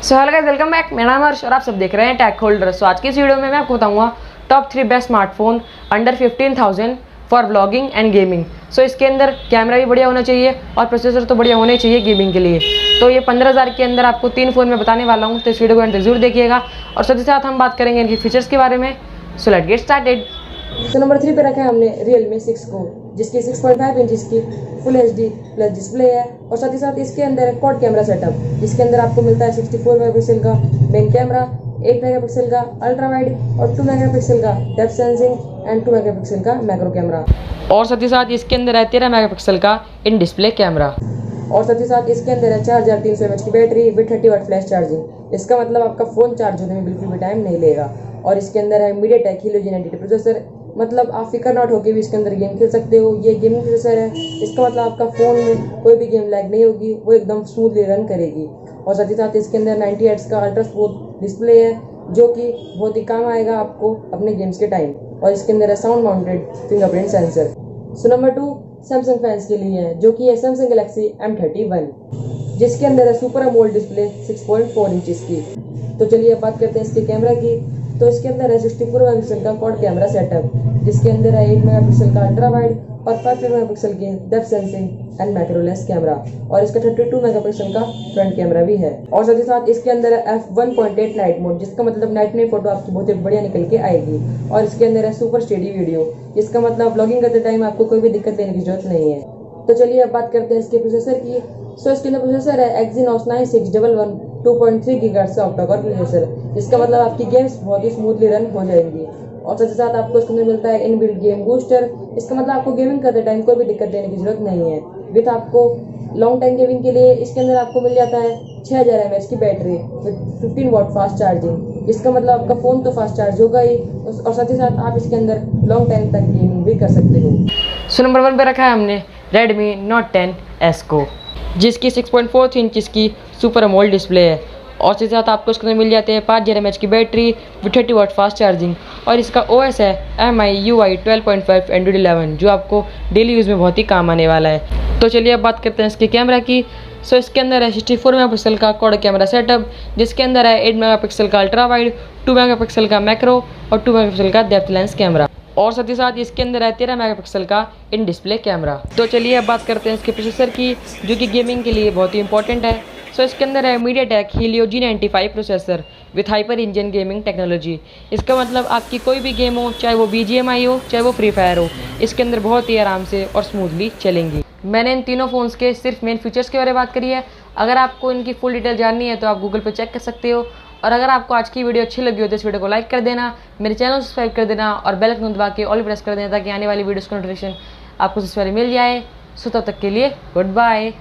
So hello guys, welcome back. मेरा नाम है हर्ष और आप सब देख रहे हैं टेक होल्डर। सो आज की इस वीडियो में मैं आपको बताऊंगा top 3 best smartphone under 15,000 for vlogging and gaming. So इसके अंदर कैमरा भी बढ़िया होना चाहिए और प्रोसेसर तो बढ़िया होने चाहिए गेमिंग के लिए। तो ये 15,000 के अंदर आपको 3 फ़ोन में बताने वाला हूँ, तो इस वीडियो को अंत तक जरूर देखिएगा और साथ ही साथ हम बात करेंगे इनकी फीचर्स के बारे में। So let's get started. तो नंबर 3 पे रखा है हमने Realme 6 को, जिसकी 6.5 इंच की फुल HD प्लस डिस्प्ले है और साथ ही साथ इसके अंदर है क्वाड कैमरा सेटअप, जिसके अंदर आपको मिलता है 64 मेगापिक्सल का मेन कैमरा, 8 मेगापिक्सल का अल्ट्रा वाइड और 2 मेगापिक्सल का डेप्थ सेंसिंग एंड 2 मेगापिक्सल का मैक्रो कैमरा और साथ ही साथ इसके अंदर है 13 मेगापिक्सल का इन डिस्प्ले कैमरा और साथ ही साथ इसके अंदर है 4300 mAh की battery with 30 watt flash charging. इसका मतलब आपका फ़ोन चार्ज होने में बिल्कुल भी टाइम नहीं लेगा। और इसके अंदर है मीडियाटेक हीलियो G90 प्रोसेसर, मतलब आप फिकर नॉट होकर भी इसके अंदर गेम खेल सकते हो। ये गेमिंग प्रोसेसर है, इसका मतलब आपका फ़ोन में कोई भी गेम लैग नहीं होगी, वो एकदम स्मूथली रन करेगी। और साथ ही साथ इसके अंदर 90 हर्ट्ज का अल्ट्रा स्मूथ डिस्प्ले है, जो कि बहुत ही काम आएगा आपको अपने गेम्स के टाइम। और इसके अंदर है sound mounted fingerprint sensor. So number 2 Samsung fans के लिए है, जो कि है सैमसंग गैलेक्सी M31, जिसके अंदर है सुपर अमोलेड डिस्प्ले 6.4 इंचेस की। तो चलिए अब बात करते हैं इसके कैमरा की। तो इसके अंदर है 64 मेगापिक्सल का क्वाड कैमरा सेटअप, जिसके अंदर है 8 मेगापिक्सल का अल्ट्रा वाइड और 5 मेगापिक्सल के depth sensing and macro lens camera और इसका 32 मेगापिक्सल का फ्रंट कैमरा भी है। और साथ ही साथ इसके अंदर है f1.8 नाइट मोड, जिसका मतलब नाइट में फोटो आपकी बहुत ही बढ़िया निकल के आएगी। और इसके अंदर है सुपर स्टेडी वीडियो, जिसका मतलब ब्लॉगिंग करते टाइम आपको कोई भी दिक्कत लेने की जरूरत नहीं है। तो चलिए अब बात करते हैं इसके प्रोसेसर की। सो इसके अंदर प्रोसेसर है Exynos 9611 2.3 गीगाहर्ट्ज का ऑक्टा कोर प्रोसेसर, जिसका मतलब आपकी गेम्स बहुत ही स्मूथली रन हो जाएंगी। और साथ ही साथ आपको इसके अंदर मिलता है इनबिल्ट गेम बूस्टर, इसका मतलब आपको गेमिंग करते टाइम कोई भी दिक्कत देने की जरूरत नहीं है। विथ आपको लॉन्ग टाइम गेमिंग के लिए इसके अंदर आपको मिल जाता है 6000 mAh की battery with 15 watt fast charging, जिसका मतलब आपका फ़ोन तो फास्ट चार्ज होगा ही और साथ ही साथ आप इसके अंदर लॉन्ग टाइम तक गेमिंग भी कर सकते हो। सो नंबर 1 पे रखा है हमने Redmi Note 10S को, जिसकी 6.4 इंचेस की सुपर अमोलेड डिस्प्ले है और साथ ही साथ आपको इसके अंदर मिल जाते हैं 5000 mAh की battery with 30 watt fast charging और इसका OS है MIUI 12.5 Android 11, जो आपको डेली यूज़ में बहुत ही काम आने वाला है। तो चलिए अब बात करते हैं इसके कैमरा की। सो इसके अंदर है 64 मेगापिक्सल का क्वाड कैमरा सेटअप, जिसके अंदर है 8 मेगापिक्सल का अल्ट्रा वाइड, 2 मेगापिक्सल का मैक्रो और 2 मेगापिक्सल का डेप्थ लेंस कैमरा और साथ ही साथ इसके अंदर है 13 मेगापिक्सल का इन डिस्प्ले कैमरा। तो चलिए अब बात करते हैं इसके प्रोसेसर की, जो कि गेमिंग के लिए बहुत ही इंपॉर्टेंट है। सो इसके अंदर है MediaTek Helio G95 processor with hyper engine gaming technology. इसका मतलब आपकी कोई भी गेम हो, चाहे वो BGMI हो चाहे वो फ्री फायर हो, इसके अंदर बहुत ही आराम से और स्मूथली चलेंगी। मैंने इन तीनों फ़ोन्स के सिर्फ मेन फीचर्स के बारे में बात करी है। अगर आपको इनकी फुल डिटेल जाननी है तो आप गूगल पर चेक कर सकते हो। और अगर आपको आज की वीडियो अच्छी लगी हो तो इस वीडियो को लाइक कर देना, मेरे चैनल को सब्सक्राइब कर देना और बेल आइकन दबा के ऑल प्रेस कर देना, ताकि आने वाली वीडियोस का नोटिफिकेशन आपको सबसे पहले मिल जाए। सो तब तक के लिए गुड बाय।